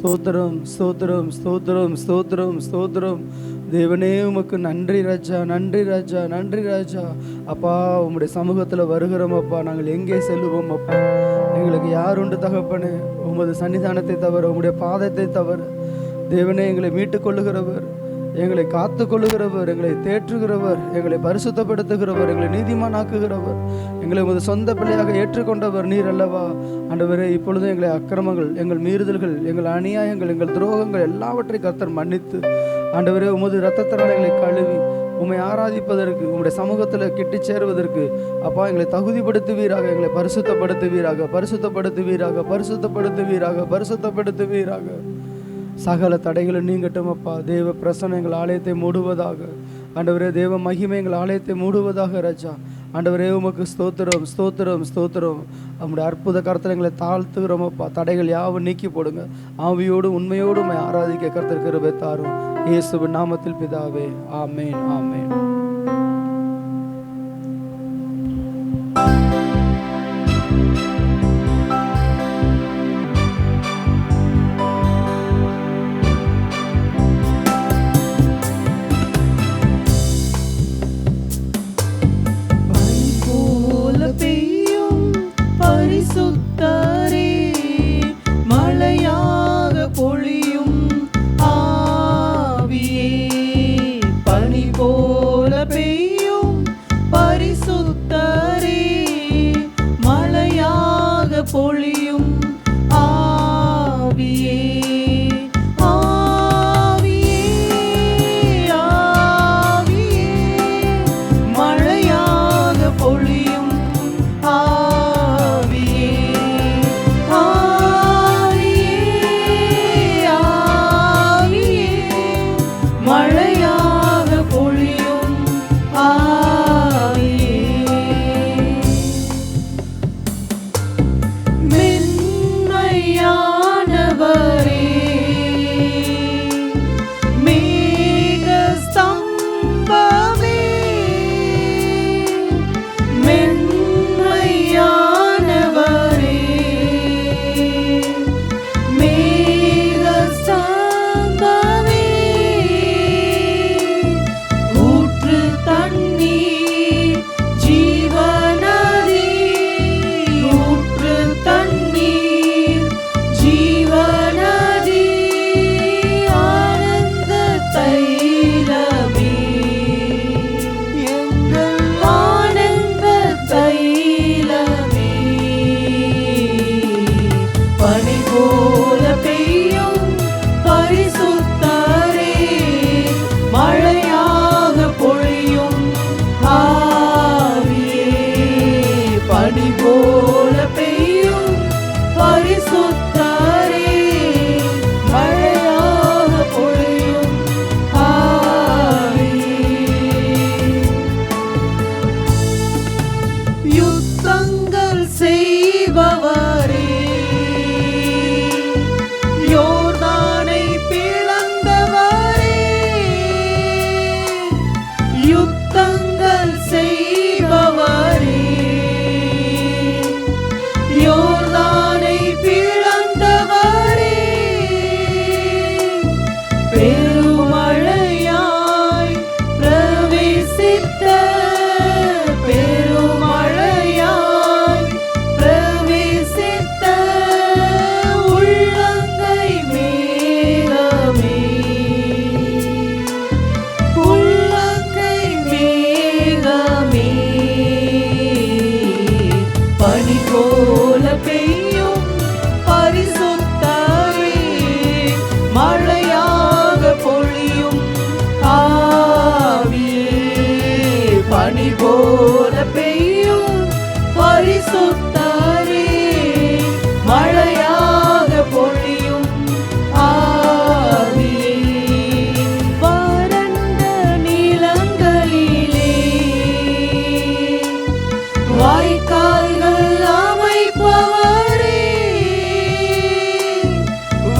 ஸ்தோத்திரம் ஸ்தோத்திரம் ஸ்தோத்திரம் ஸ்தோத்திரம் ஸ்தோத்திரம். தேவனே உமக்கு நன்றி ராஜா, நன்றி ராஜா, நன்றி ராஜா. அப்பா உம்முடைய சமூகத்தில் வருகிறோம் அப்பா. நாங்கள் எங்கே செல்லுவோம் அப்பா? எங்களுக்கு யார் உண்டு தகப்பனே? உமது சன்னிதானத்தை தவிர, உம்முடைய பாதத்தை தவிர. தேவனே எங்களை மீட்டுக் கொள்ளுகிறவர், எங்களை காத்து கொள்ளுகிறவர், எங்களை தேற்றுகிறவர், எங்களை பரிசுத்தப்படுத்துகிறவர், எங்களை நீதிமானாக்குகிறவர், எங்களை உமது சொந்த பிள்ளையாக ஏற்றுக்கொண்டவர் நீர் அல்லவா ஆண்டவரே. இப்பொழுது எங்களை அக்கிரமங்கள், எங்கள் மீறுதல்கள், எங்கள் அநியாயங்கள், எங்கள் துரோகங்கள் எல்லாவற்றையும் கர்த்தர் மன்னித்து ஆண்டவரே உமது இரத்தத்தினால் எங்களை கழுவி உம்மை ஆராதிப்பதற்கு, உம்முடைய சமூகத்தில் கிட்டி சேருவதற்கு அப்பா எங்களை தகுதிப்படுத்துவீராக, எங்களை பரிசுத்தப்படுத்துவீராக, பரிசுத்தப்படுத்துவீராக, பரிசுத்தப்படுத்துவீராக, பரிசுத்தப்படுத்துவீராக. சகல தடைகளும் நீங்கட்டும் அப்பா. தேவ பிரசன்னம் எங்கள் ஆலயத்தை மூடுவதாக ஆண்டவரே. தேவ மகிமை எங்கள் ஆலயத்தை மூடுவதாக ராஜா. ஆண்டவரே உமக்கு ஸ்தோத்திரம் ஸ்தோத்திரம் ஸ்தோத்திரம். நம்முடைய அற்புத கருத்தில் எங்களை தாழ்த்துகிறோம் அப்பா. தடைகள் யாவும் நீக்கி போடுங்க. ஆவியோடு உண்மையோடு உம்மை ஆராதிக்க கர்த்தர் கிருபை தாரும். இயேசுவின் நாமத்தில் பிதாவே, ஆமேன், ஆமேன்.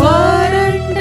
வறண்ட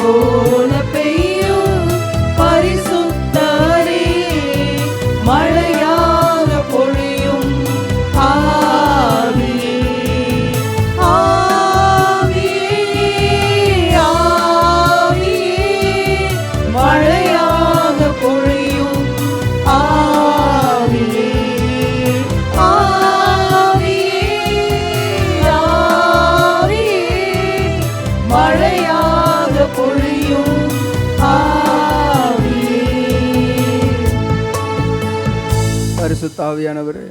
போல பெய்யும் பரிசுத்தரே, மழையாக பொழியும் ஆவியே, ஆவியே, ஆவியே, மழையாக பொழியும் ஆவியே, ஆவியே, ஆவியே, மழையாக பொழியும் ஆவியே. பரிசுத்த ஆவியானவரே,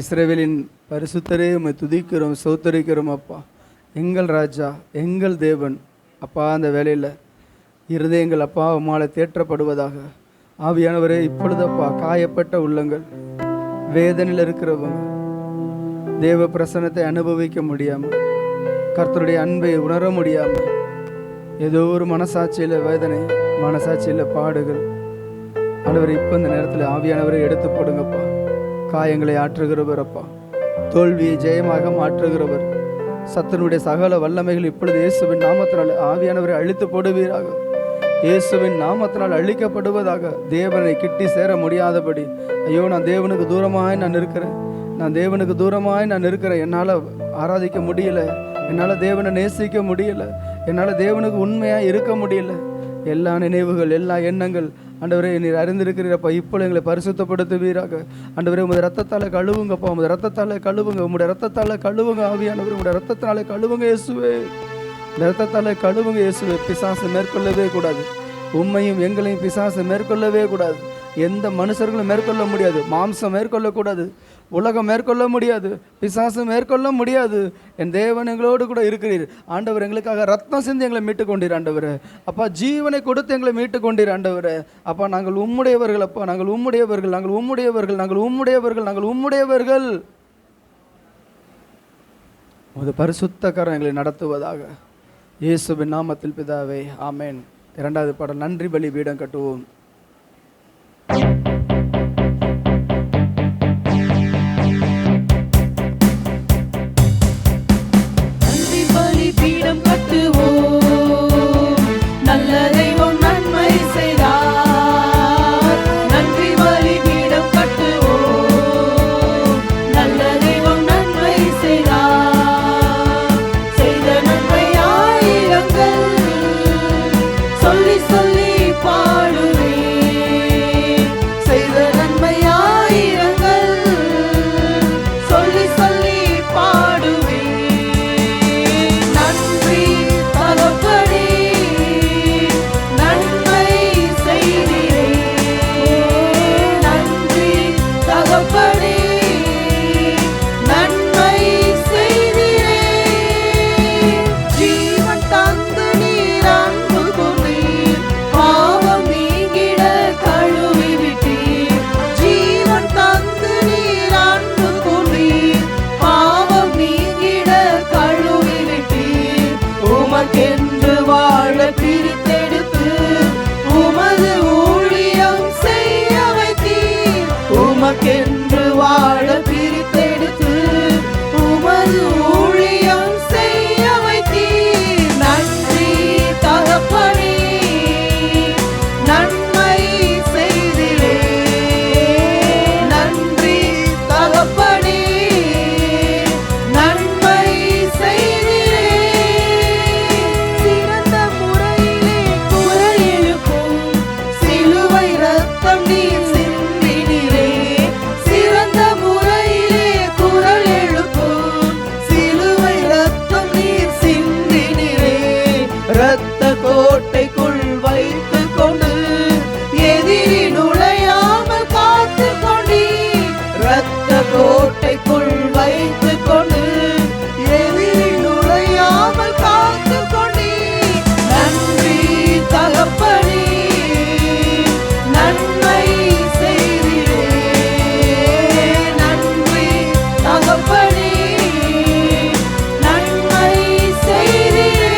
இஸ்ரவேலின் பரிசுத்தரே, உம்மை துதிக்கிறோம், ஸ்தோத்தரிக்கிறோம் அப்பா. எங்கள் ராஜா, எங்கள் தேவன் அப்பா. அந்த வேலையில் இருதயங்கள் அப்பா உம்மால் தேற்றப்படுவதாக. ஆவியானவரே, இப்பொழுதப்பா காயப்பட்ட உள்ளங்கள், வேதனையில் இருக்கிறவங்க, தேவ பிரசன்னத்தை அனுபவிக்க முடியாமல், கர்த்தருடைய அன்பை உணர முடியாமல், ஏதோ ஒரு மனசாட்சியில் வேதனை, மனசாட்சியில் பாடுகள், ஆண்டவரை இப்போ இந்த நேரத்தில் ஆவியானவரை எடுத்து போடுங்கப்பா. காயங்களை ஆற்றுகிறவர் அப்பா, தோல்வியை ஜெயமாக மாற்றுகிறவர், சத்தனுடைய சகல வல்லமைகள் இப்பொழுது இயேசுவின் நாமத்தினால் ஆவியானவரை அழித்து போடுவீராக. இயேசுவின் நாமத்தினால் அழிக்கப்படுவதாக. தேவனை கிட்டி சேர முடியாதபடி, ஐயோ நான் தேவனுக்கு தூரமாய் நான் இருக்கிறேன், நான் தேவனுக்கு தூரமாய் நான் இருக்கிறேன், என்னால் ஆராதிக்க முடியல, என்னால் தேவனை நேசிக்க முடியல, என்னால் தேவனுக்கு உண்மையாக இருக்க முடியல. எல்லா நினைவுகள், எல்லா எண்ணங்கள் ஆண்டவரே நீர் அறிந்திருக்கிறீரப்பா. இப்போ எங்களை பரிசுத்தப்படுத்துவீராக. ஆண்டவரே உமது ரத்தத்தால் கழுவுங்கப்பா, உமது ரத்தத்தால் கழுவுங்க, உங்களுடைய ரத்தத்தால் கழுவுங்க ஆவியானவர், உங்களுடைய ரத்தத்தால் கழுவுங்க இயேசுவே, ரத்தத்தால் கழுவுங்க இயேசுவே. பிசாசு மேற்கொள்ளவே கூடாது, உண்மையும் எங்களையும் பிசாசு மேற்கொள்ளவே கூடாது. எந்த மனுஷர்களும் மேற்கொள்ள முடியாது, மாம்சம் மேற்கொள்ளக்கூடாது, உலகம் மேற்கொள்ள முடியாது, பிசாசு மேற்கொள்ள முடியாது. என் தேவன் எங்களோடு கூட இருக்கிறீர் ஆண்டவர். எங்களுக்காக ரத்னம் சிந்தி எங்களை மீட்டு கொண்டீர் ஆண்டவர் அப்பா. ஜீவனை கொடுத்து எங்களை மீட்டு கொண்டீர் ஆண்டவர் அப்பா. நாங்கள் உம்முடையவர்கள் அப்பா, நாங்கள் உம்முடையவர்கள், நாங்கள் உம்முடையவர்கள், நாங்கள் உம்முடையவர்கள், நாங்கள் உம்முடையவர்கள். உமது பரிசுத்த கரம் எங்களை நடத்துவதாக. இயேசுவின் நாமத்தில் பிதாவே, ஆமேன். இரண்டாவது பாடல், நன்றி பலி பீடம் கட்டுவோம். நன்றி பலி பீடம் கட்டுவோம், நல்ல தெய்வம் நன்மை செய்தார். நன்றி பலி பீடம் கட்டுவோம், நல்ல தெய்வம் நன்மை செய்தார். செய்த நன்மை ஆயிரங்கள் சொல்லி சொல்லி பாடுவேன். செய்த நன்மை ஆயிரங்கள் சொல்லி சொல்லி பாடுவேன். நன்றி தகப்பனே, நன்மை செய்தீரே. நன்றி தகப்பனே, நன்மை செய்தீரே. ஜீவன் தந்து நீர் அன்பு கூர்ந்தீர், பாவம் நீங்கிட கழுவி விட்டீர். ஜீவன் தந்து நீர் அன்பு கூர்ந்தீர், பாவம் நீங்கிட கழுவி விட்டீர். உமக்கென்று வாழ பிரித்தெடுத்து உமது ஊழியம் செய்ய வைத்தீர். உமக்கென்று வாழ பிரித்தெடுத்து உமது ஊழியம் செய்ய வைத்தீர். நன்றி தகப்பனே, நன்மை செய்தீரே. நன்றி தகப்பனே, நன்மை செய்தீரே. சிறந்த முறையிலே குரல் எழுப்பும் சிலுவை ரத்தம் நீர் சிந்தினீரே. சிறந்த முறையிலே குரல் எழுப்பும் சிலுவை ரத்தம் நீர் சிந்தினீரே. இரத்த கோட்டைக்குள் வைத்துக் கொண்டு எதிரி நுழையாமல் காத்துக் கொண்டீர். இரத்த கோட்டைக்குள் வைத்துக் கொண்டு எதிரி நுழையாமல் காத்துக் கொண்டீர். நன்றி தகப்பனே, நன்மை செய்தீரே. நன்றி தகப்பனே, நன்மை செய்தீரே.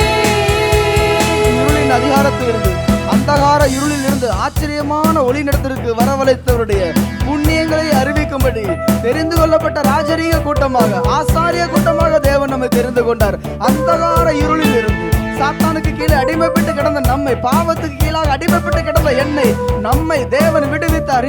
இருளின் அதிகாரத்திலிருந்து, அந்தகார இருளில் இருந்து ஆச்சரியமான ஒளி நடத்திற்கு வரவழைத்தவருடைய புண்ணியங்களை அறிவிக்கும்படி தெரிந்து கொள்ளப்பட்ட ராஜரீக கூட்டமாக, ஆசாரிய கூட்டமாக தேவன் நம்மை தெரிந்து கொண்டார். அந்தகார இருளில் இருந்து சாத்தானுக்கு கீழே அடிமைப்பட்டு கிடந்த நம்மை, பாவத்துக்கு கீழாக அடிமைப்பட்டு கிடந்த என்னை, நம்மை தேவன் விடுவித்தார்.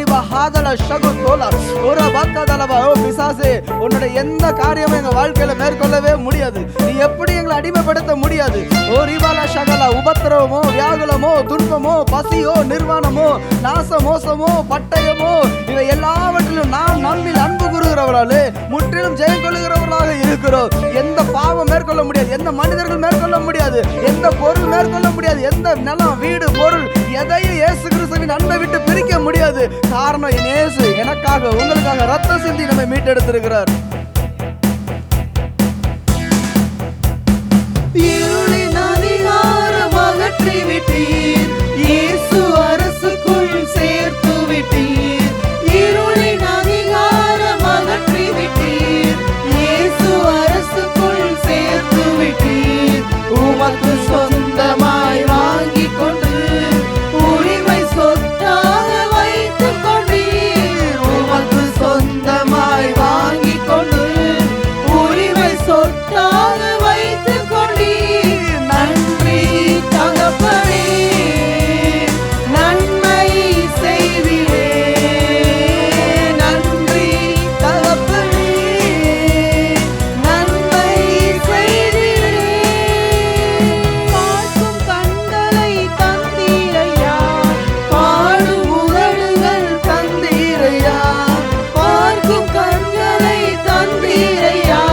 பிசாசே, உன்னுடைய எந்த காரியமும் எங்க வாழ்க்கையில மேற்கொள்ளவே முடியாது. நீ எப்படி எங்களை அடிமைப்படுத்த முடியாது. ஓ ரிவாலா சகலா, உபத்திரவமோ, வியாகுலமோ, துன்பமோ, பசியோ, நிர்வாணமோ, நாச மோசமோ, பட்டயமோ, இவை எல்லாவற்றிலும் நாம் நம்மில் அன்பு கூறுகிறவர்களே முற்றிலும் ஜெயம் கொள்ளுகிறவர்களாக இருக்கிறோம். எந்த பாவம் மேற்கொள்ள முடியாது, எந்த மனிதர்கள் மேற்கொள்ள முடியாது, எந்த பொருள் மேற்கொள்ள முடியாது, எந்த நிலம், வீடு, பொருள் எதையும் இயேசு கிறிஸ்துவின் அன்பை விட்டு பிரிக்க முடியாது. காரணம் இயேசு எனக்காக உங்களுக்காக ரத்தம் சிந்தி நம்மை மீட்டெடுத்திருக்கிறார். இருளின் அதிகாரம் அகற்றி விட்டீர், இயேசு அரசுக்குள் சேர்த்து விட்டீர். இருளின் அதிகாரம் அகற்றி விட்டீர், இயேசு அரசுக்குள் சேர்த்து விட்டீர். உமக்கு சொந்தமாய் வாங்கிக் கொண்டு உரிமை சொத்தாக வைத்துக் கொண்டீர். உமக்கு சொந்தமாய் வாங்கிக் கொண்டு உரிமை சொத்தாக வைத்துக் கொண்டீர். நன்றி தகப்பனே, நன்மை செய்வீரே. நன்றி தகப்பனே, நன்மை செய்வீரே. பார்க்கும் கண்களை தந்தீரையா, பாடும் உதடுகள் தந்தீரையா. பார்க்கும் கண்களை தந்தீரையா,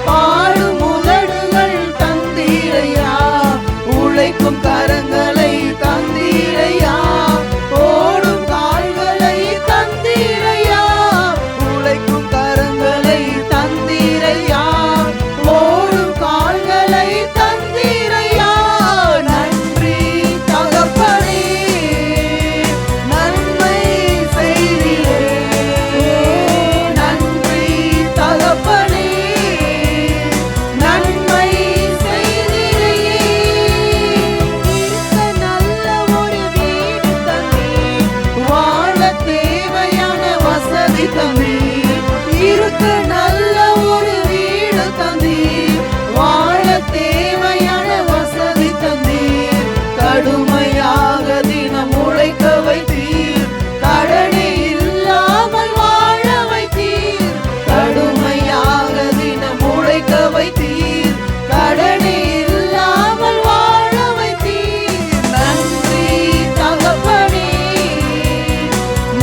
பாடும் உதடுகள் தந்தீரையா. உழைக்கும் கரங்களை தந்தீரையா, ஓடும் கால்களை தந்தீரையா. உழைக்கும் கரங்களை தந்தீரையா, ஓடும் கால்களை தந்தீரையா. நன்றி தகப்பனே, நன்மை செய்வீரே. நன்றி தகப்பனே, நன்மை செய்வீரே. இருக்க நல்ல ஒரு வீடு தந்தீர், வாழ தேவையான வசதி தந்தீர். இருக்க நல்ல ஒரு வீடு தந்தீர், வாழ தேவையான வசதி தந்தீர். கடுமையாக தினம் உழைக்க வைத்தீர், கடனே இல்லாமல் வாழ வைத்தீர். கடுமையாக தினம் உழைக்க வைத்தீர், கடனே இல்லாமல் வாழ வைத்தீர். நன்றி தகப்பனே,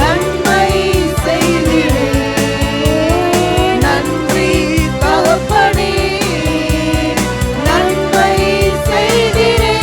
நன்மை செய்வீரே. நன்றி தகப்பனே, நன்மை செய்வீரே.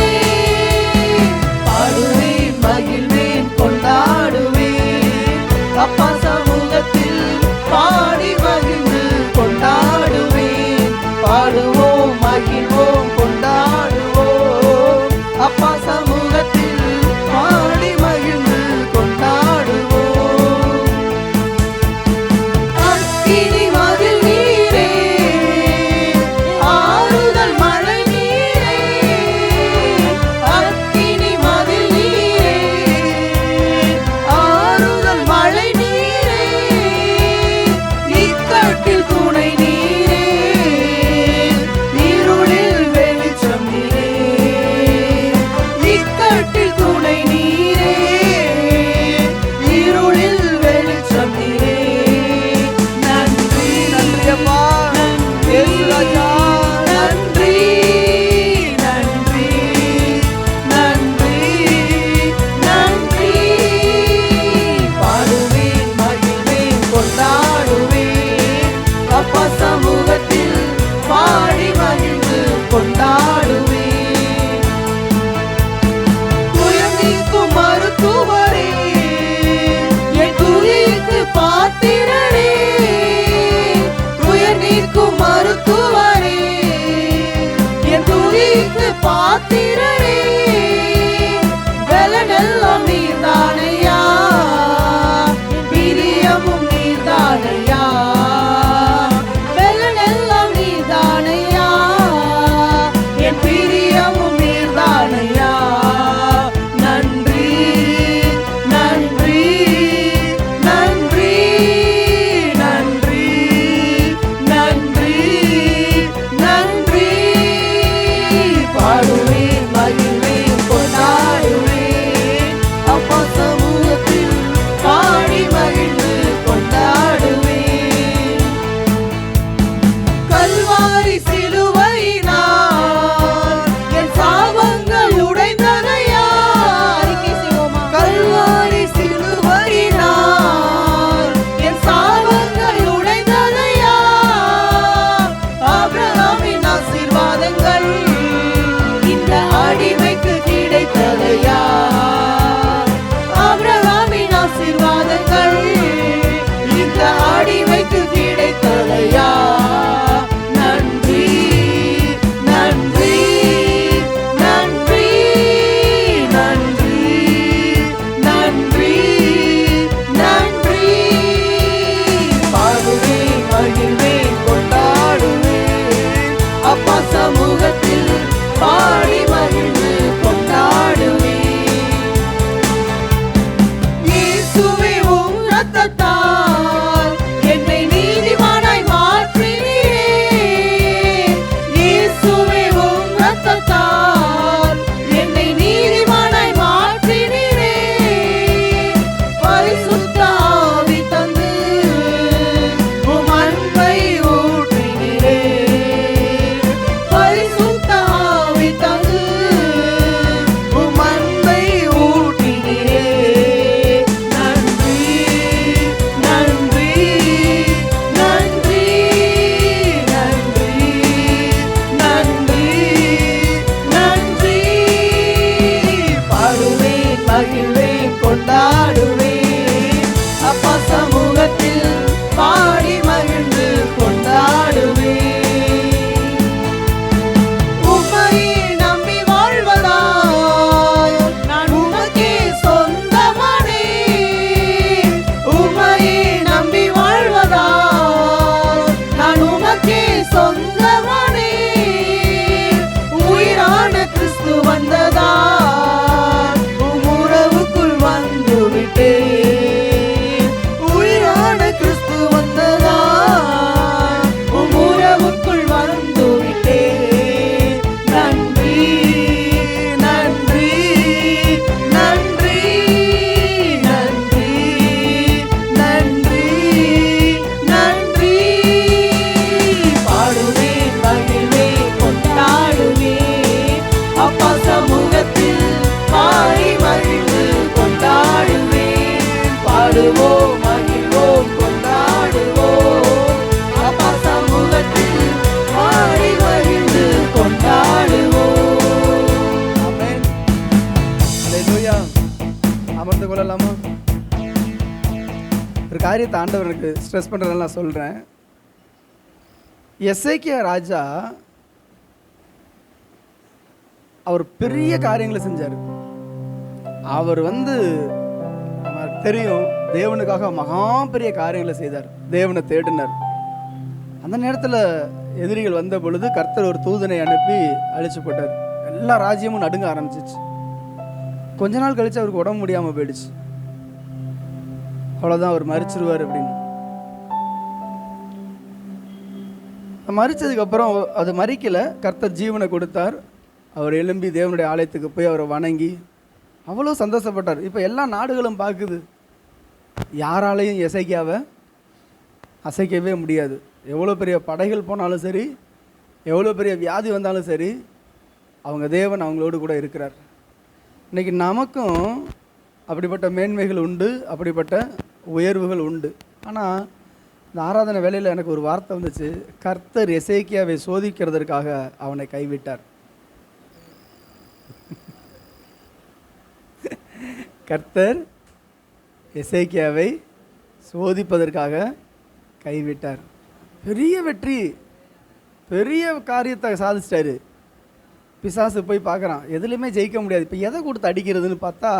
பார்த்து கொள்ளலாமா? ஒரு காரியத்தை ஆண்டவருக்கு ஸ்ட்ரெஸ் பண்ணுறதெல்லாம் நான் சொல்கிறேன். எசேக்கியா ராஜா அவர் பெரிய காரியங்களை செஞ்சார். அவர் நமக்கு தெரியும், தேவனுக்காக மகா பெரிய காரியங்களை செய்தார், தேவனை தேடினார். அந்த நேரத்தில் எதிரிகள் வந்த பொழுது கர்த்தர் ஒரு தூதனை அனுப்பி அழிச்சு போட்டார். எல்லா ராஜ்யமும் நடுங்க ஆரம்பிச்சிச்சு. கொஞ்ச நாள் கழிச்சு அவருக்கு உடம்பு முடியாமல் போயிடுச்சு. அவ்வளோதான், அவர் மரிச்சிருவார் அப்படின்னு. மரிச்சதுக்கப்புறம் அது மறிக்கலை, கர்த்தர் ஜீவனை கொடுத்தார். அவர் எழும்பி தேவனுடைய ஆலயத்துக்கு போய் அவரை வணங்கி அவ்வளோ சந்தோஷப்பட்டார். இப்போ எல்லா நாடுகளும் பார்க்குது, யாராலையும் எசேக்கியாவை அசைக்கவே முடியாது. எவ்வளோ பெரிய படைகள் போனாலும் சரி, எவ்வளோ பெரிய வியாதி வந்தாலும் சரி, அவங்க தேவன் அவங்களோடு கூட இருக்கிறார். இன்றைக்கி நமக்கும் அப்படிப்பட்ட மேன்மைகள் உண்டு, அப்படிப்பட்ட உயர்வுகள் உண்டு. ஆனால் இந்த ஆராதனை வேளையில் எனக்கு ஒரு வார்த்தை வந்துச்சு, கர்த்தர் எசேக்கியாவை சோதிக்கிறதற்காக அவனை கைவிட்டார். கர்த்தர் எசேக்கியாவை சோதிப்பதற்காக கைவிட்டார். பெரிய வெற்றி, பெரிய காரியத்தை சாதிச்சிட்டாரு. பிசாசு போய் பார்க்குறான், எதுலேயுமே ஜெயிக்க முடியாது. இப்போ எதை கொடுத்து அடிக்கிறதுன்னு பார்த்தா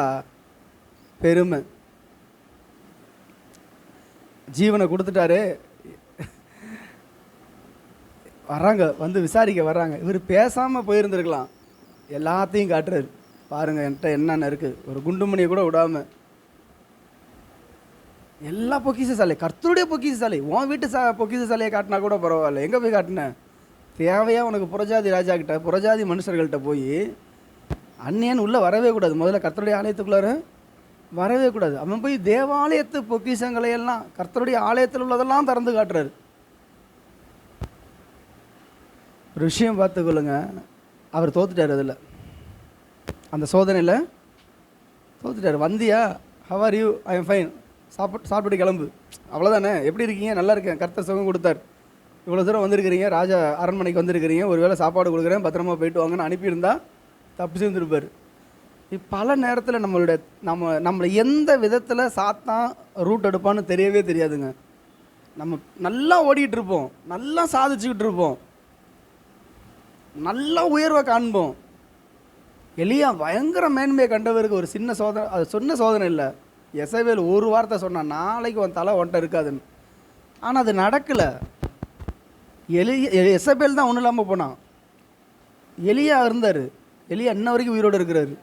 பெருமை. ஜீவனை கொடுத்துட்டாரு, வர்றாங்க, விசாரிக்க வர்றாங்க. இவர் பேசாமல் போயிருந்துருக்கலாம், எல்லாத்தையும் காட்டுறாரு. பாருங்கள் என்கிட்ட என்னென்ன இருக்குது, ஒரு குண்டுமணியை கூட விடாமல் எல்லா பொக்கிஷசாலை, கர்த்தருடைய பொக்கிஷசாலை. உன் வீட்டு பொக்கிஷசாலையை காட்டினா கூட பரவாயில்ல, எங்கே போய் காட்டினேன்? தேவையாக உனக்கு புறஜாதி ராஜா கிட்ட, புறஜாதி மனுஷர்கள்ட்ட போய் அந்நியன் உள்ளே வரவே கூடாது. முதல்ல கர்த்தருடைய ஆலயத்துக்குள்ளார வரவே கூடாது. அவன் போய் தேவாலயத்து பொக்கிஷங்களையெல்லாம், கர்த்தருடைய ஆலயத்தில் உள்ளதெல்லாம் திறந்து காட்டுறாரு. ஒரு விஷயம் பார்த்துக்கொள்ளுங்க, அவர் தோத்துட்டார். அதில் அந்த சோதனையில் தோத்துட்டார். வந்தியா, how are you, I am fine, சாப்பிட்டு கிளம்பு, அவ்வளோதானே. எப்படி இருக்கீங்க? நல்லா இருக்கேன், கர்த்தர் சுகம் கொடுத்தார். இவ்வளோ தூரம் வந்திருக்கிறீங்க, ராஜா அரண்மனைக்கு வந்திருக்கிறீங்க, ஒரு வேளை சாப்பாடு கொடுக்குறேன், பத்திரமா போயிட்டு வாங்கன்னு அனுப்பியிருந்தா தப்பு சேர்ந்துருப்பார். பல நேரத்தில் நம்மளை எந்த விதத்தில் சாத்தான் ரூட் எடுப்பான்னு தெரியவே தெரியாதுங்க. நம்ம நல்லா ஓடிக்கிட்டு இருப்போம், நல்லா சாதிச்சுக்கிட்டு இருப்போம், நல்லா உயர்வை காண்போம். எலியா பயங்கர மேன்மையை கண்டவருக்கு ஒரு சின்ன சோதனை, அது சொன்ன சோதனை இல்லை. எசபேல் ஒரு வார்த்தை சொன்னான், நாளைக்கு உன் தலை ஒன்றை இருக்காதுன்னு. ஆனால் அது நடக்கலை. எசபேல் தான் ஒன்றும் இல்லாமல் போனான். எலியா இருந்தார், எலியா இன்ன வரைக்கும் உயிரோடு இருக்கிறாரு.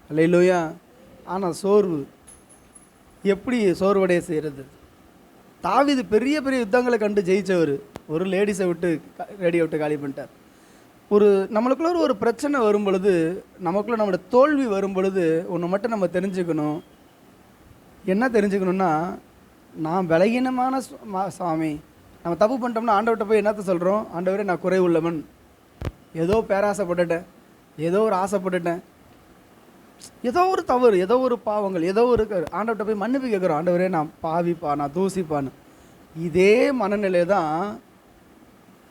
அல்லேலூயா. ஆனால் சோர்வு, எப்படி சோர்வடைய செய்கிறது? தாவீது பெரிய பெரிய யுத்தங்களை கண்டு ஜெயித்தவர், ஒரு லேடிஸை விட்டு ரேடியை விட்டு காலி பண்ணிட்டார். நம்மளுக்குள்ள ஒரு பிரச்சனை வரும் பொழுது, நமக்குள்ளே நம்மளோட தோல்வி வரும் பொழுது ஒன்று மட்டும் நம்ம தெரிஞ்சுக்கணும். என்ன தெரிஞ்சுக்கணுன்னா, நான் பலகீனமான சாமி. நம்ம தப்பு பண்ணிட்டோம்னா ஆண்டவர்கிட்ட போய் என்னத்த சொல்கிறோம்? ஆண்டவரே நான் குறை உள்ளவன், ஏதோ பேராசைப்பட்டுட்டேன், ஏதோ ஒரு ஆசைப்பட்டுட்டேன், ஏதோ ஒரு தவறு, ஏதோ ஒரு பாவங்கள், ஏதோ ஒரு ஆண்டவர்கிட்ட போய் மன்னிப்பு கேட்குறோம். ஆண்டவரே நான் பாவிப்பா, நான் தூசிப்பான்னு. இதே மனநிலை தான்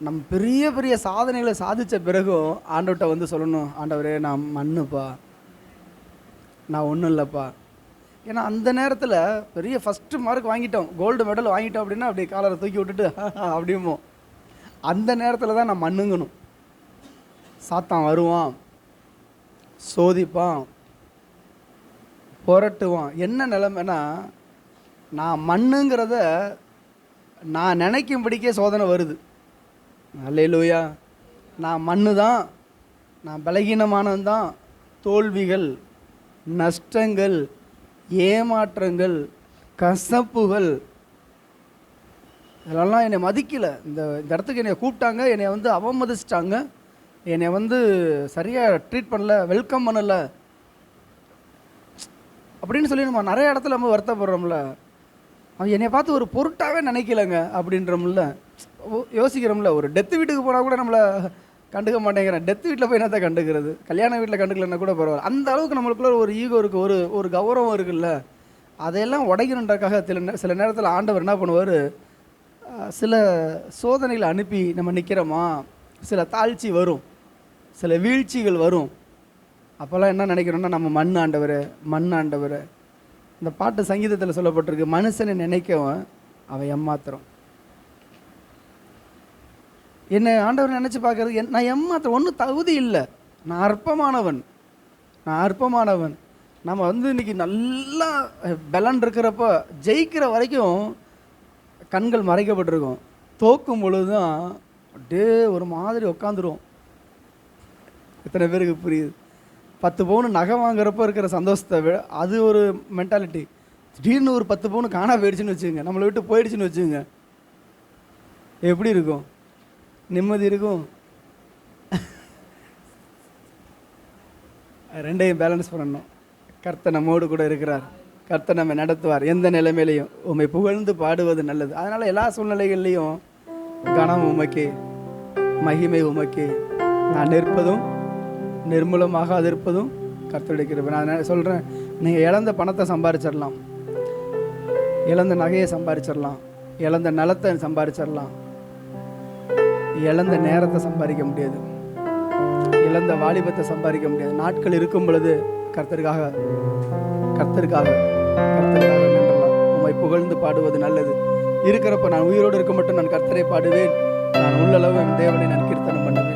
நம்ம பெரிய பெரிய சாதனைகளை சாதித்த பிறகும் ஆண்டவர்கிட்ட சொல்லணும், ஆண்டவரே நான் மண்ணுப்பா, நான் ஒன்றும் இல்லைப்பா. ஏன்னா அந்த நேரத்தில் பெரிய ஃபஸ்ட்டு மார்க் வாங்கிட்டோம், கோல்டு மெடல் வாங்கிட்டோம் அப்படின்னா அப்படியே காலரை தூக்கி விட்டுட்டு அப்படிமோ, அந்த நேரத்தில் தான் நான் மண்ணுங்கணும். சாத்தான் வருவான், சோதிப்பான், புரட்டுவான். என்ன நிலைமைன்னா, நான் மண்ணுங்கிறத நான் நினைக்கும்படிக்கே சோதனை வருது. அல்லேலூயா. நான் மண்ணு தான், நான் பலகீனமானவன் தான். தோல்விகள், நஷ்டங்கள், ஏமாற்றங்கள், கசப்புகள், இதெல்லாம் என்னை மதிக்கலை. இந்த இடத்துக்கு என்னை கூப்பிட்டாங்க, என்னை அவமதிச்சிட்டாங்க, என்னை சரியாக ட்ரீட் பண்ணல, வெல்கம் பண்ணலை அப்படின்னு சொல்லி நம்ம நிறைய இடத்துல நம்ம வருத்தப்படுறோம்ல. அவன் என்னை பார்த்து ஒரு பொருட்டாகவே நினைக்கலைங்க அப்படின்றோம்ல, யோசிக்கிறோம்ல. ஒரு டெத்து வீட்டுக்கு போனால் கூட நம்மளை கண்டுக்க மாட்டேங்கிறேன், டெத்து வீட்டில் போய் என்னத்தை கண்டுக்கிறது? கல்யாண வீட்டில் கண்டுக்கலன்னா கூட பரவாயில்ல. அந்த அளவுக்கு நம்மளுக்குள்ள ஒரு ஈகோ இருக்குது, ஒரு கௌரவம் இருக்குல்ல. அதையெல்லாம் உடைக்கணுன்றக்காக சில நேரத்தில் ஆண்டவர் என்ன பண்ணுவார், சில சோதனைகளை அனுப்பி நம்ம நிற்கிறோமா, சில தாழ்ச்சி வரும், சில வீழ்ச்சிகள் வரும். அப்போல்லாம் என்ன நினைக்கிறோன்னா, நம்ம மண் ஆண்டவர், இந்த பாட்டு சங்கீதத்தில் சொல்லப்பட்டிருக்கு, மனுஷனை நினைக்கவன் அவன் ஏமாத்திரம். என்னை ஆண்டவர் நினச்சி பார்க்கறது, நான் ஏமாத்திரம், ஒன்றும் தகுதி இல்லை, நான் அற்பமானவன், நான் அற்பமானவன். நம்ம இன்றைக்கி நல்லா பலன் இருக்கிறப்ப ஜெயிக்கிற வரைக்கும் கண்கள் மறைக்கப்பட்டிருக்கும், தோக்கும் பொழுது தான் அப்படியே ஒரு மாதிரி உட்காந்துருவோம். எத்தனை பேருக்கு புரியுது? 10 பவுன் நகை வாங்குறப்போ இருக்கிற சந்தோஷத்தை விட அது ஒரு மென்டாலிட்டி. திடீர்னு ஒரு 10 பவுன் காணா போயிடுச்சுன்னு வச்சுக்கோங்க, நம்மளை விட்டு போயிடுச்சுன்னு வச்சுக்கோங்க, எப்படி இருக்கும்? நிம்மதி இருக்கும்? ரெண்டையும் பேலன்ஸ் பண்ணணும். கர்த்தர் நம்மோடு கூட இருக்கிறார், கர்த்தர் நம்ம நடத்துவார். எந்த நிலைமையிலையும் உம்மை புகழ்ந்து பாடுவது நல்லது. அதனால் எல்லா சூழ்நிலைகள்லையும் கனம் உமக்கே, மகிமை உமக்கே, நான் நிற்பதும் நிர்மூலமாக இருப்பதும் கர்த்தருடைய கிருபை. நான் சொல்கிறேன், நீங்கள் இழந்த பணத்தை சம்பாதிச்சிடலாம், இழந்த நகையை சம்பாதிச்சிடலாம், இழந்த நிலத்தை சம்பாதிச்சிடலாம், இழந்த நேரத்தை சம்பாதிக்க முடியாது, இழந்த வாலிபத்தை சம்பாதிக்க முடியாது. நாட்கள் இருக்கும் பொழுது கர்த்தருக்காக கர்த்தருக்காக கர்த்தருக்காக நின்றலாம். உம்மை புகழ்ந்து பாடுவது நல்லது. இருக்கிறப்ப நான் உயிரோடு இருக்க மட்டும் நான் கர்த்தரை பாடுவேன், நான் உள்ளளவு என் தேவனை நான் கீர்த்தனம் பண்ணுவேன்.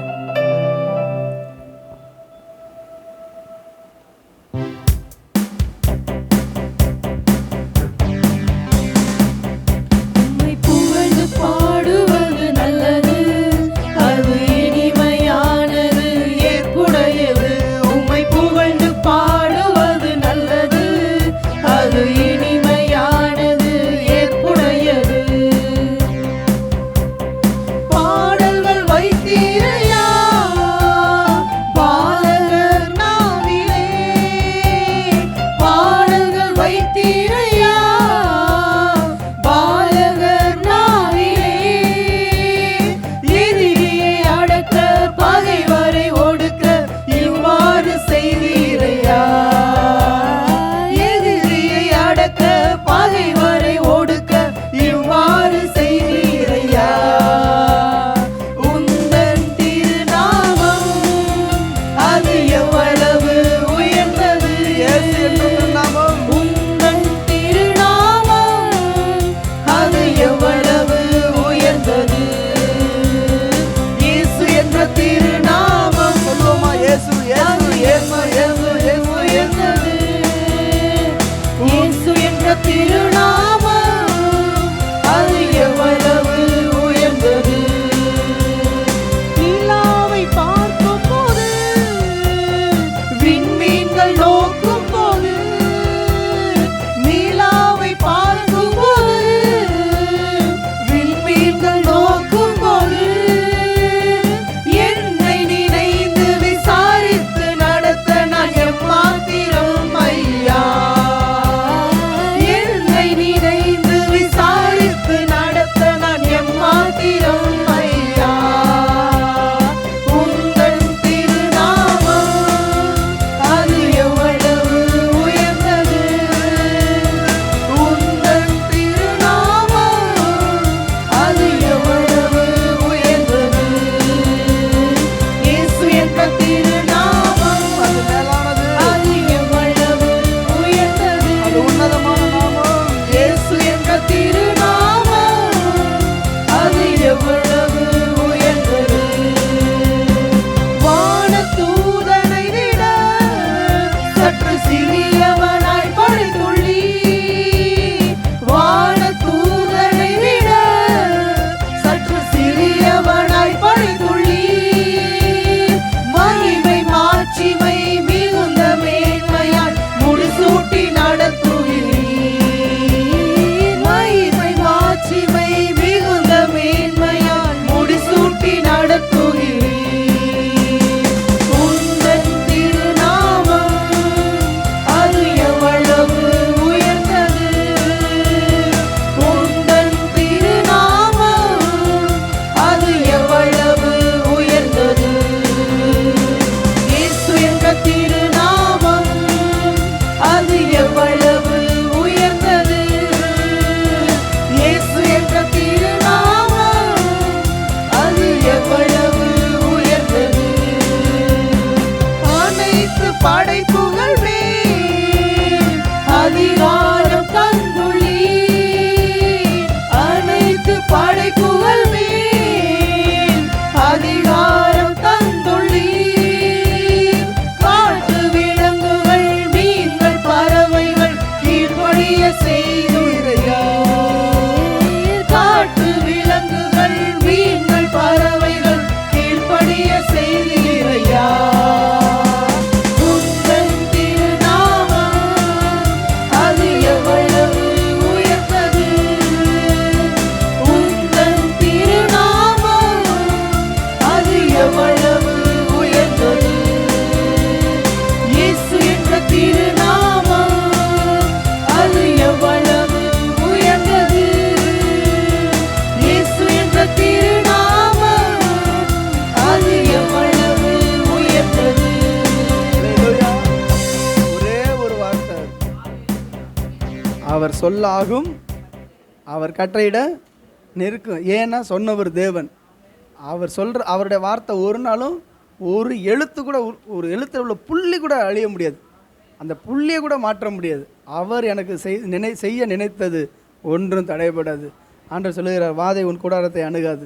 படைப்புகள் மேல் அதிகாரம் அவர் சொல்லாகும், அவர் கட்டளையிட நிற்கும். ஏன்னா சொன்னவர் தேவன். அவர் சொல்கிற அவருடைய வார்த்தை ஒரு நாளும் ஒரு எழுத்து கூட, ஒரு எழுத்தில் உள்ள புள்ளி கூட அழிய முடியாது. அந்த புள்ளியை கூட மாற்ற முடியாது. அவர் எனக்கு செய்ய நினைத்தது ஒன்றும் தடைபடாது. ஆண்டவர் சொல்லுகிறார், வாதை உன் கூடாரத்தை அணுகாது,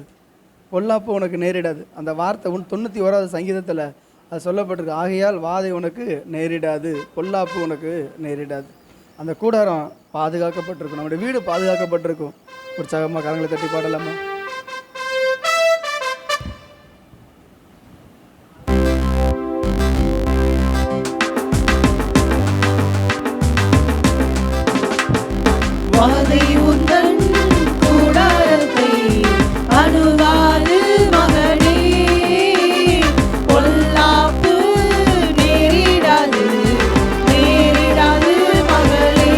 பொல்லாப்பு உனக்கு நேரிடாது. அந்த வார்த்தை 91வது சங்கீதத்தில் அது சொல்லப்பட்டிருக்கு. ஆகையால் வாதை உனக்கு நேரிடாது, பொல்லாப்பு உனக்கு நேரிடாது. அந்த கூடாரம் பாதுகாக்கப்பட்டிருக்கும், நம்முடைய வீடு பாதுகாக்கப்பட்டிருக்கும். உற்சாகமாக கரங்களை தட்டி பாடலாமா? வாதை உந்தன் கூடாரத்தை அணுகாது மகனே, பொல்லாப்பு நேரிடாது நேரிடாது மகளே.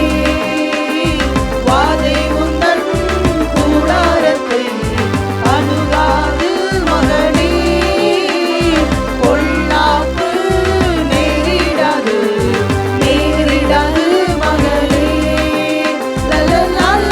வாதை உந்தன் கூடாரத்தை அணுகாது மகனே, பொல்லாப்பு நேரிடாது நேரிடாது மகளே. La la la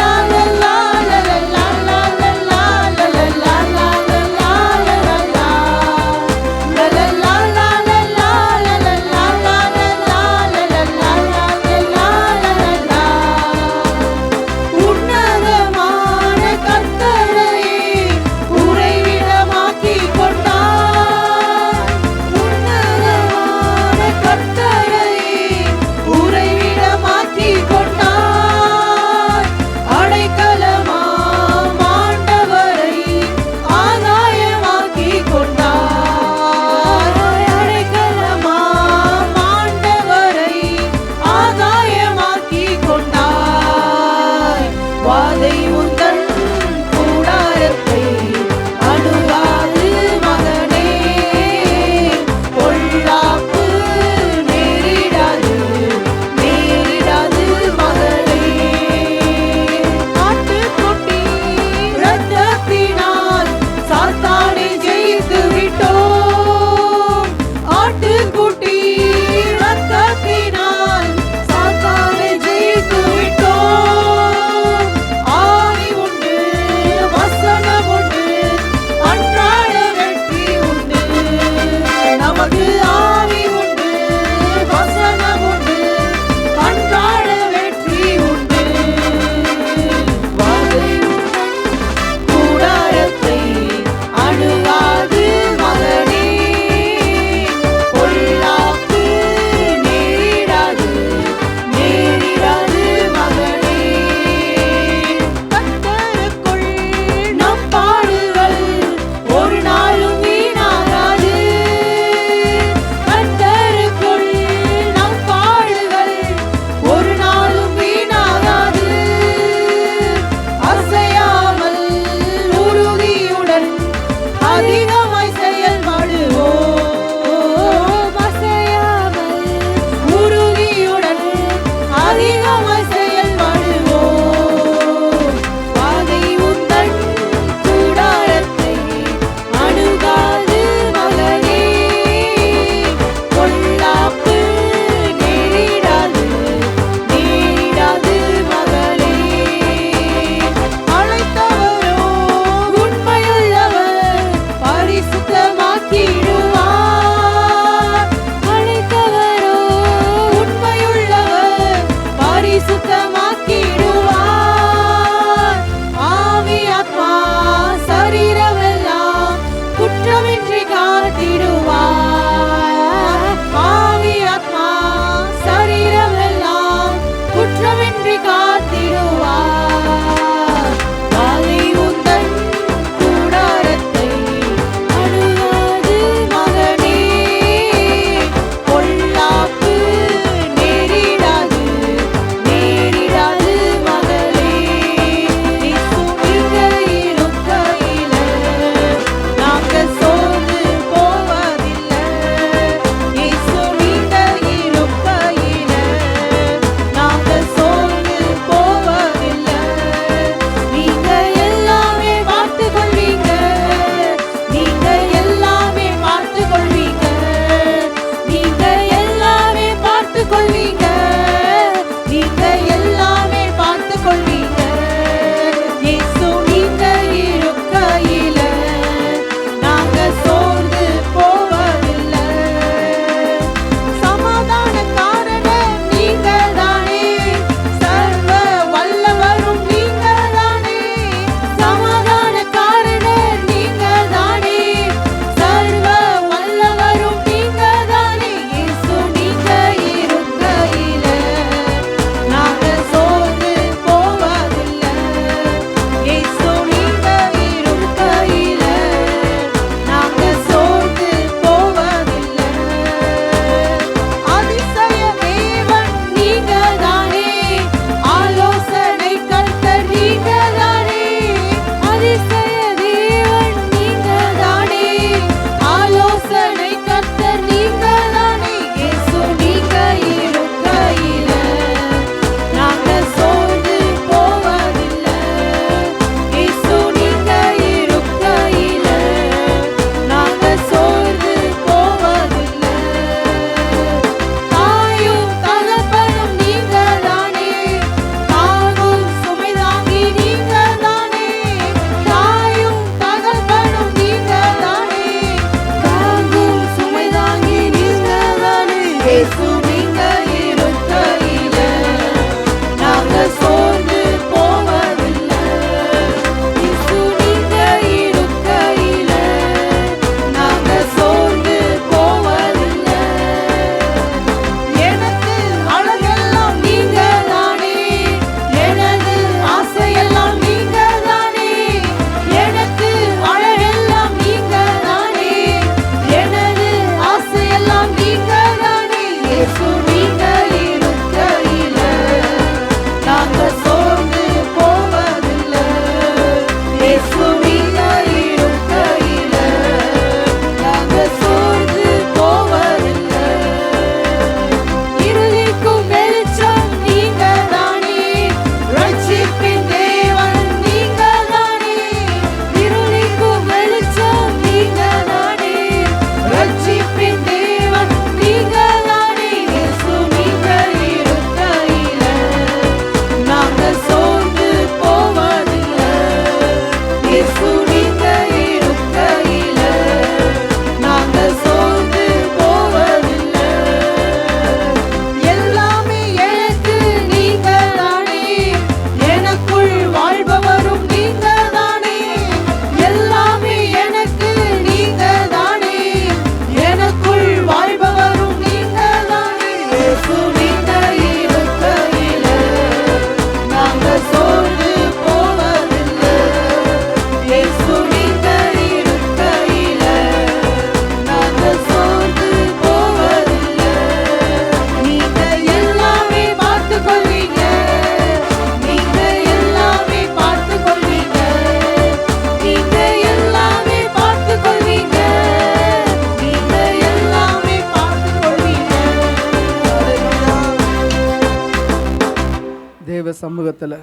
தேவ சமூகத்தில்,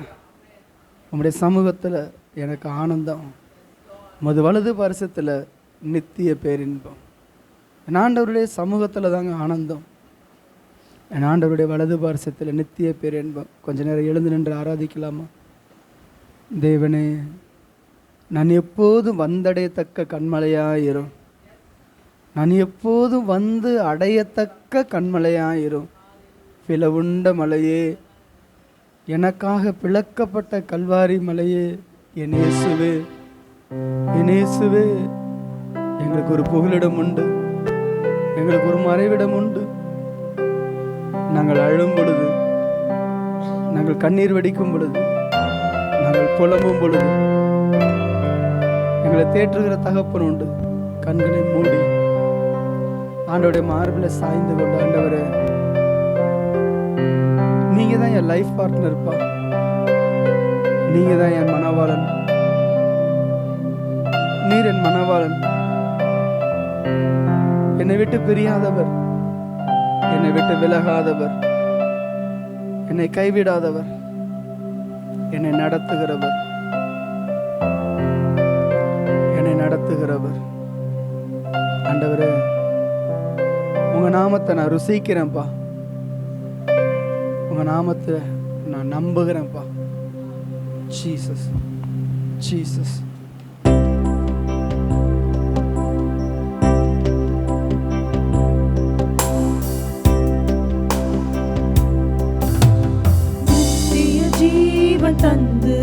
உம்முடைய சமூகத்தில் எனக்கு ஆனந்தம். உமது வலது பரிசத்தில் நித்திய பேரின்பம். என் ஆண்டவருடைய சமூகத்தில் தாங்க ஆனந்தம். என் ஆண்டவருடைய வலது பரிசத்தில் நித்திய பேரின்பம். கொஞ்ச நேரம் எழுந்து நின்று ஆராதிக்கலாமா? தேவனே, நான் எப்போதும் வந்தடையத்தக்க கண்மலையாயிரும். நான் எப்போதும் வந்து அடையத்தக்க கண்மலையாயிரும். பிளவுண்ட மலையே, எனக்காக பிளக்கப்பட்ட கல்வாரி மலையே, என் இயேசுவே, என் இயேசுவே, எங்களுக்கு ஒரு புகலிடம் உண்டு, எங்களுக்கு ஒரு மறைவிடம் உண்டு. நாங்கள் அழும் பொழுது, நாங்கள் கண்ணீர் வடிக்கும் பொழுது, நாங்கள் புலம்பும் பொழுது எங்களை தேற்றுகிற தகப்பன் உண்டு. கண்களை மூடி ஆண்டவருடைய மார்பில் சாய்ந்து கொண்டு, ஆண்டவரே, நீங்க தான் என் லைஃப் பார்ட்னர்ப்பா, நீங்க தான் என் மனவாளன், நீர் என் மனவாளன், என்னை விட்டு பிரியாதவர், என்னை விட்டு விலகாதவர், என்னை கைவிடாதவர், என்னை நடத்துகிறவர், என்னை நடத்துகிறவர். ஆண்டவரே, உங்க நாமத்தை நான் ருசிக்கிறேன்ப்பா, உங்க நாமத்தை நான் நம்புகிறேன்ப்பா. Jesus, Jesus. ஜீவன் தந்து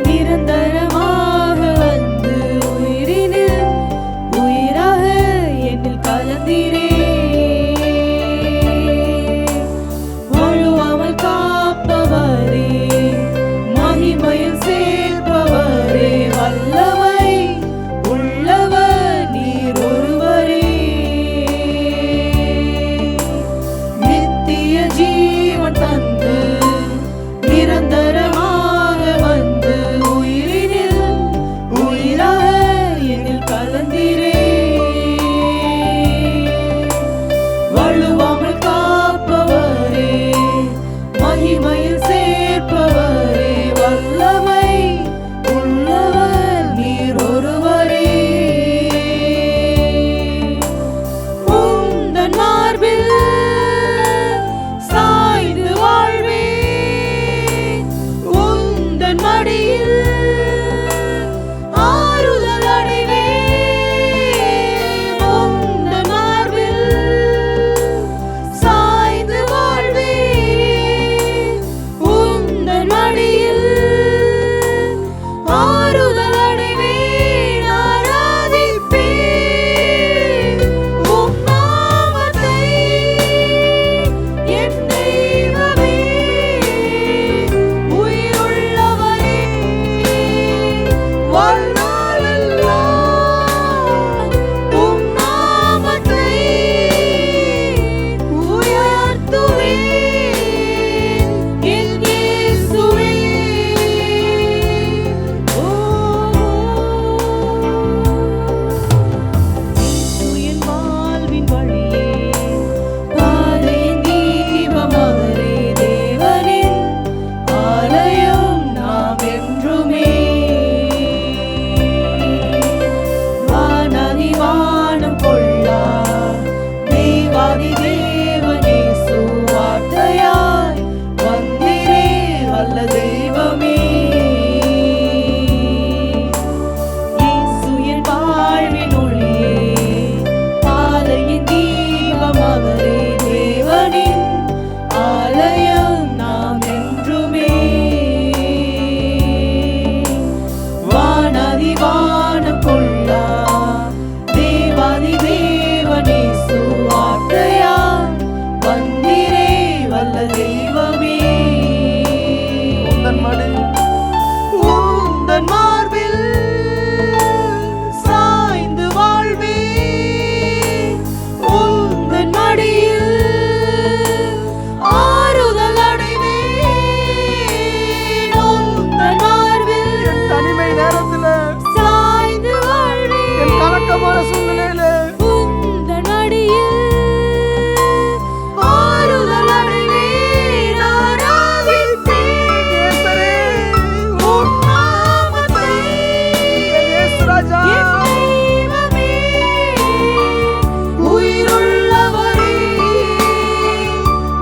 நிரந்தரமாக வந்து உயிரினில் உயிராக என்னில் கலந்தீரே. வாழுவாமல் காப்பவரே, மகிமையில் சேர்ப்பவரே, வல்லமை உள்ளவர் நீர் ஒருவரே. நித்திய ஜீவன் தந்து நிரந்தரமாக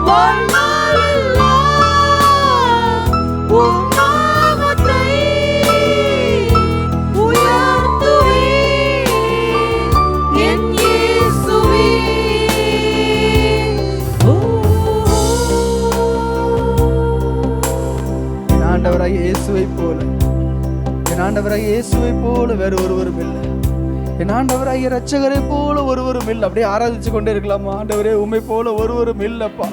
வாழ்நாளெல்லாம் உம் நாமத்தை உயர்த்துவேன் என் இயேசுவே. என் ஆண்டவராகிய இயேசுவை போல, என் ஆண்டவராகிய இயேசுவை போல வேறு ஒருவரும் இல்லை. என் ஆண்டவராகிய இரட்சகரை போல ஒருவரும் இல்லை. அப்படியே ஆராதிச்சு கொண்டே இருக்கலாமா? ஆண்டவரே, உம்மை போல ஒருவரும் இல்லப்பா.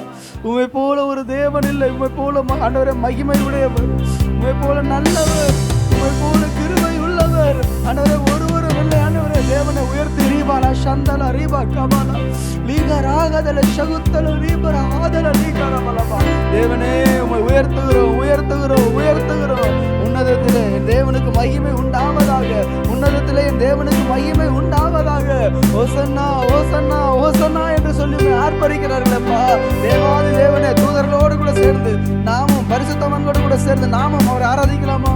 உம்மை போல ஒரு தேவன் இல்லை. உம்மை போல ஆண்டவரே மகிமை உடையவர், உம்மை போல நல்லவர், உம்மை போல கிருபை உள்ளவர் ஆண்டவரே ஒருவரும் இல்லை. ஆண்டவரே, தேவனை உயர்த்தி ரீபாலா சந்தல ரீபா கபாலா லீகா ராகதல சகுத்தல ரீபரா ஆதல லீகரமலபா. தேவனே, உம்மை உயர்த்துகிறோம், உயர்த்துகிறோம், உயர்த்துகிறோம். உன்னதத்திலே என் தேவனுக்கு மகிமை உண்டாவதாக, உன்னதத்திலே என் தேவனுக்கு மகிமை உண்டாவதாக. ஓசன்னா ஓசன்னா ஓசன்னா என்று சொல்லி ஆர்ப்பரிக்கிறார்களப்பா. தேவாதி தேவனே, தூதர்களோடு கூட சேர்ந்து நாமும் பரிசுத்தவான்களோடு கூட சேர்ந்து நாமும் அவரை ஆராதிக்கலாமா?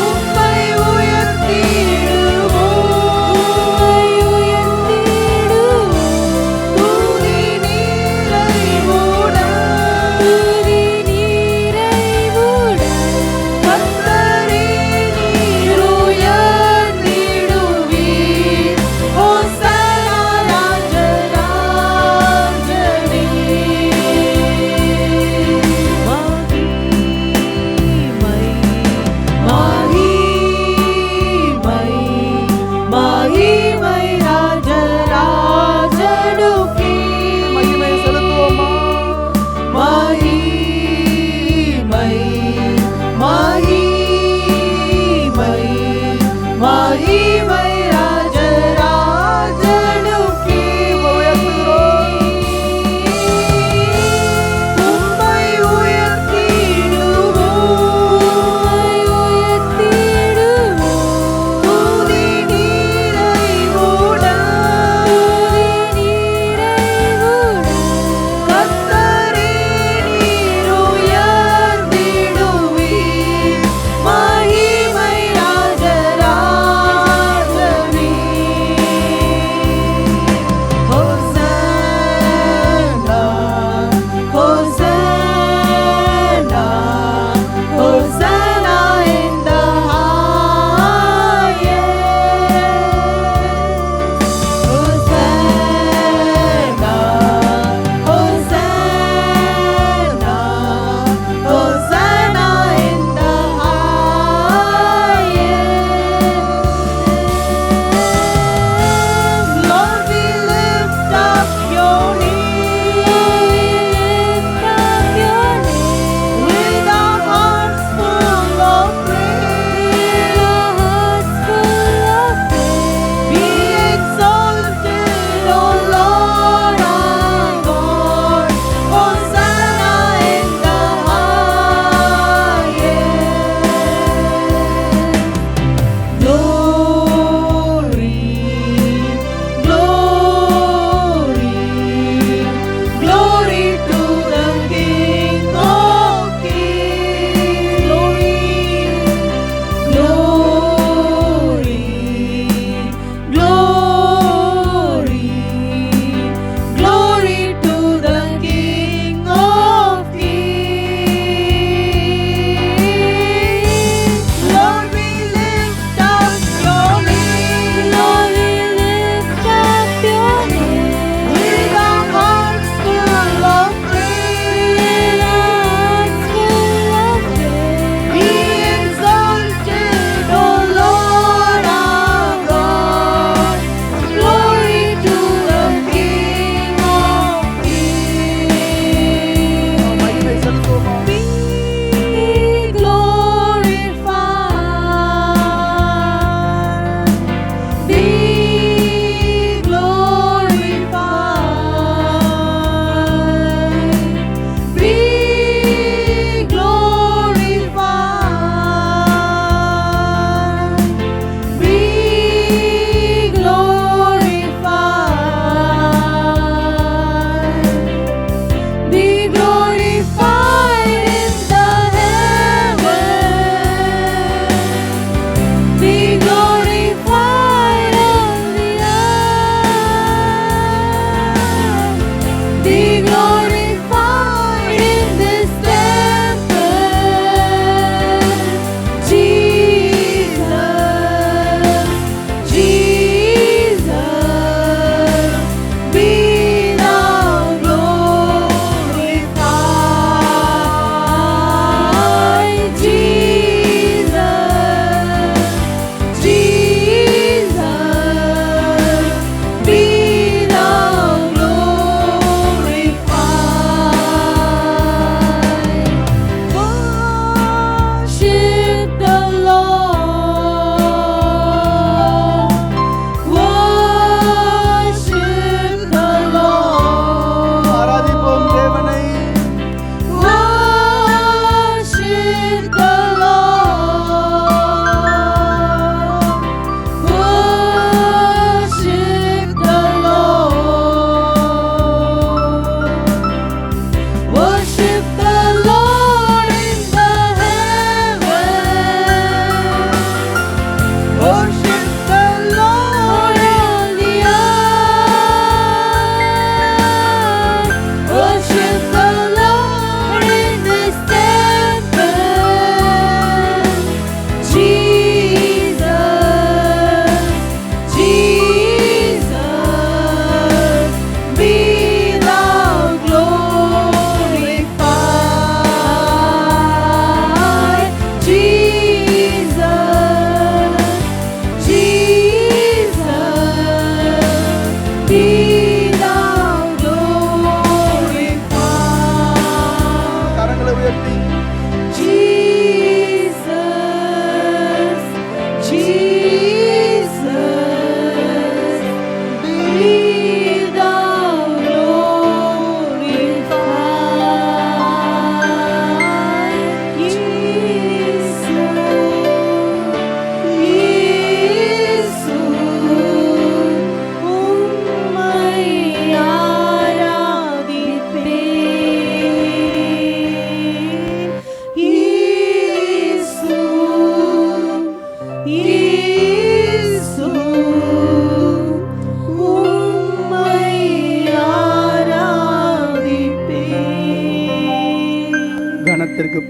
உம்மை உயர்த்திடுவேன்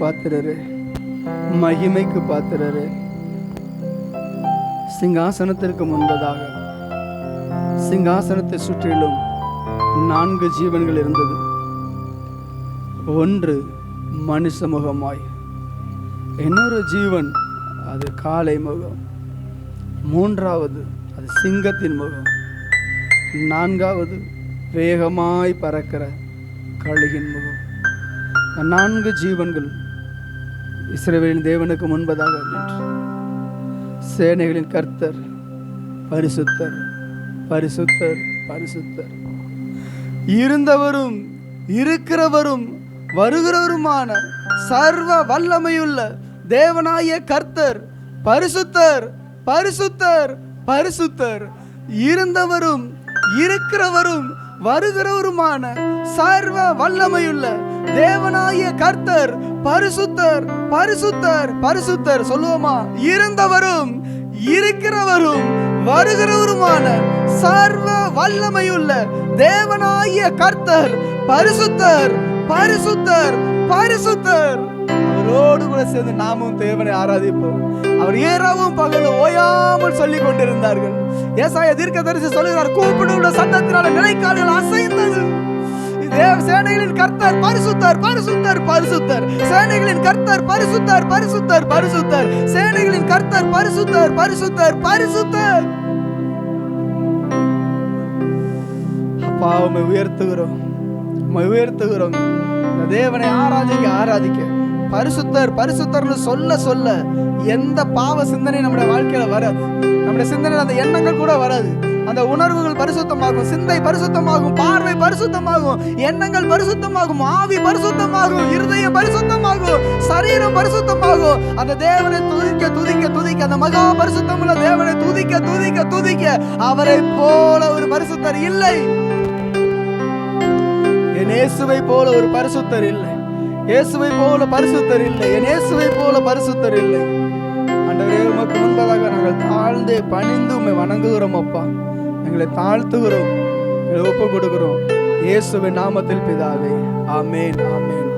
பாத்திரரே, மகிமைக்கு பாத்திரரே. சிங்காசனத்திற்கு முன்பதாக சிங்காசனத்தை சுற்றிலும் 4 ஜீவன்கள் இருந்தது. ஒன்று மனுஷ முகமாய், இன்னொரு ஜீவன் அது காளை முகம், 3வது அது சிங்கத்தின் முகம், 4வது வேகமாய் பறக்கிற கழுகின் முகம். 4 ஜீவன்கள் இஸ்ரவேலின் தேவனுக்கு முன்பதாக நின்று, சேனைகளின் கர்த்தர் பரிசுத்தர் பரிசுத்தர் பரிசுத்தர், இருந்தவரும் இருக்கிறவரும் வருகிறவருமான சர்வ வல்லமையுள்ள தேவனாய கர்த்தர் பரிசுத்தர் பரிசுத்தர் பரிசுத்தர், இருந்தவரும் இருக்கிறவரும் வருகிறவருமான சர்வ வல்லமையுள்ள தேவனாய கர்த்தர் பரிசுத்தர் பரிசுத்தர் பரிசுத்தர். சொல்லுவோமா? இருந்தவரும் இருக்கிறவரும் வருகிறவருமான சர்வ வல்லமையுள்ள தேவனாய கர்த்தர் பரிசுத்தர் பரிசுத்தர் பரிசுத்தர். அவரோடு கூட சேர்ந்து நாமும் தேவனை ஆராதிப்போம். அவர் இரவும் பகலும் ஓயாமல் சொல்லிக் கொண்டிருந்தார்கள். ஏசாயா தீர்க்கதரிசி சொல்லுகிறார், கூப்பிடுகிற சத்தத்தினால நிலைக்கால்கள் அசைந்தது. சேனைகளின் கர்த்தர் பரிசுத்தர் பரிசுத்தர் பரிசுத்தர், சேனைகளின் கர்த்தர் பரிசுத்தர் பரிசுத்தர் பரிசுத்தர், சேனைகளின் கர்த்தர் பரிசுத்தர் பரிசுத்தர் பரிசுத்தர். அப்பா, உம்மை உயர்த்துகிறோம், உம்மை உயர்த்துகிறோம். இந்த தேவனை ஆராதிக்க ஆராதிக்க பரிசுத்தர் பரிசுத்தர்னு சொல்ல சொல்ல எந்த பாவ சிந்தனை நம்முடைய வாழ்க்கையில வராது. நம்முடைய சிந்தனையில் அந்த எண்ணங்கள் கூட வராது. அந்த உணர்வுகள் பரிசுத்தமாகும், சிந்தை பரிசுத்தமாகும், பார்வை பரிசுத்தமாகும், எண்ணங்கள் பரிசுத்தமாகும், ஆவி பரிசுத்தமாகும், இருதயம் பரிசுத்தமாகும், சரீரம் பரிசுத்தமாகும். அந்த தேவனை துதிக்க துதிக்க துதிக்க, அந்த மகா பரிசுத்தமுள்ள தேவனை துதிக்க துதிக்க துதிக்க, அவரை போல ஒரு பரிசுத்தர் இல்லை. என் இயேசுவை போல ஒரு பரிசுத்தர் இல்லை. இயேசுவை போல பரிசுத்தர் இல்லை. என் இயேசுவை போல பரிசுத்தர் இல்லை. ஆண்டவரே, உமக்கு முன்பதாக நாங்கள் தாழ்ந்து பணிந்து உம்மை வணங்குகிறோம். அப்பா, எங்களை தாழ்த்துகிறோம், எங்களை ஒப்பு கொடுக்கிறோம். இயேசுவின் நாமத்தில் பிதாவே, ஆமென் ஆமென்.